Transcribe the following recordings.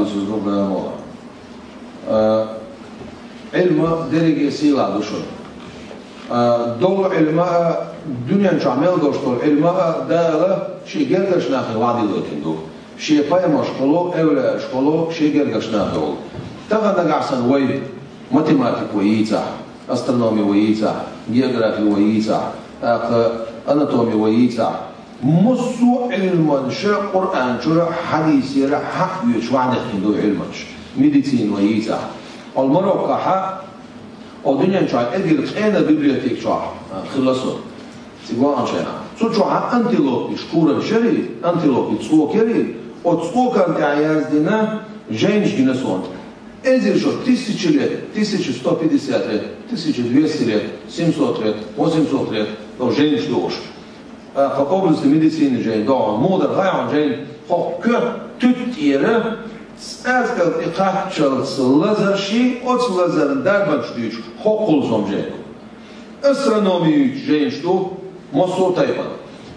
حديث الزبرة مولا علم درجة سيلا دوشون دول علماء دنيا شامل دوشتول علماء داله شيء جرجش ناخي وادي دوتندو شيء باي مشكلو أولا شكلو شيء جرجش ناخول تغنى قعسن ويد ماتيماتيك وييتا أسترونومي وييتا جيوغرافي وييتا أناتومي وييتا مصو علم شر قرآن شر حديث يرى حق يشوع نخدو علمش ميديسين وييتا المرة كحق الدنيا شو أجر أنا بيبليوتيك شو خلصوا سيقول أنشنا شو شو أنتيلوب يشكور الشري أنتيلوب يتسوق يري وتسوق أنت عايز دينا جينش جنسون إذا شو 1000 لير 1150 لير 1200 لير 700 لير 800 لير لو جينش دوش فقبل الميديسين جين دوا مودر غاية جين خو كر تتيره أذكر إقاعدش لازر شيء أو لازر دربش ديش حقول زمجة أسترونومي جينشتو مصر تايبا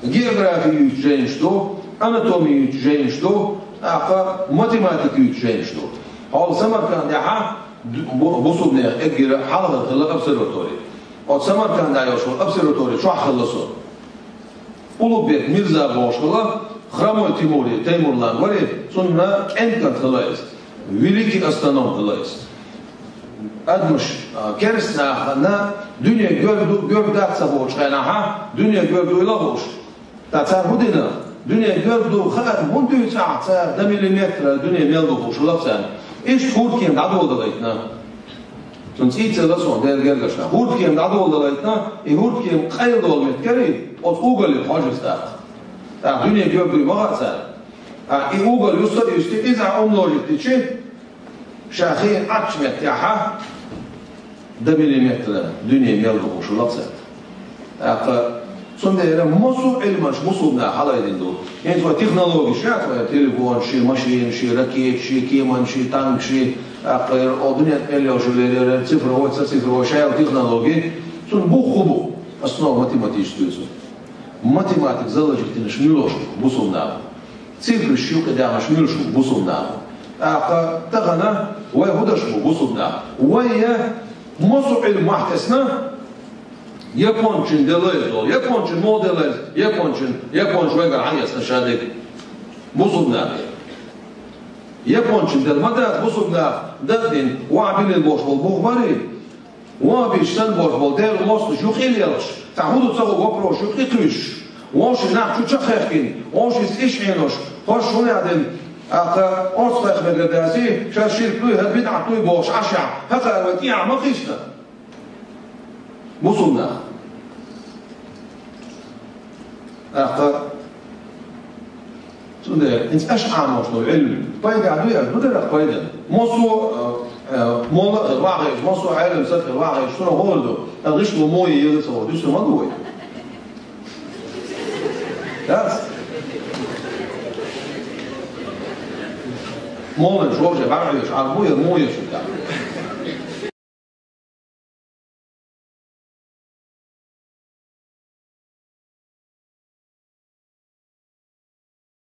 جيوغرافي جينشتو أناتومي جينشتو أقا ماتيماتيكي جينشتو هذا سمرقند يا بوصلنا أجر حلقة خلا أبسراتوري أو سمرقند يا شو أبسراتوري شو خلصوا أولوبيك ميرزا باشكلا Храмой Тимуре, Теймурлан, говорит, сунна энкат хлоис, великий астроном хлоис. Адмуш, керсна на dünya gördü sabah çıkana, dünya gördü ilavoş. Tatar hudina, dünya gördü khar, mundu saat, da milimetre, dünya meldu koşulapsan. İş hurkim adı oldalaytna. Sonst içe da son der gergaşna. Hurkim adı oldalaytna, hurkim qayda olmet keri, ot ugalı hacısta. Dünya gördüğü mağaza. İğugal üstü izah omlojit için şahı açmet yaha da milimetre dünya meldu koşulapsa. Sonra yere mosu elmaş musubna halaydın do. Yani bu teknoloji şart var. Telefon, şey, maşin, şey, raket, şey, keman, şey, tank, şey. O dünya elyoşuları, sıfır, şey, teknoloji. Sonra bu hubu. Основа математическую. Математик заложит на шмилошку, бусумнаву. Цифры щука дяга шмилошку, бусумнаву. А тагана, уай гудашку, бусумнаву. Уай я мосу иль махтесна, япончин делез дол, япончин моделез, японч вегар аясна шадек, бусумнаву. Япончин дел мадат, бусумнаву, дадин, уабилин бош бол бухбари, уабиш сан бош бол, дел мосту жухил ялш. تعودوا تصوروا وبرو شو تقيتوش واش نحكوا تشخخين واش يسيشينوش واش شو نعدم أصلح مقداسي شاشير كلوي هالبدع كلوي باش عشع هذا وديع ما قيسنا وصلنا سندر انت اش عاموش نو علم بايد عدوية بدرق بايدا موصو مولا واقع موصو علم سطح واقع شنو هولدو الغش موي يلسو دوسو ما دوي das مولا جوجة بعرفش عربوية موية شو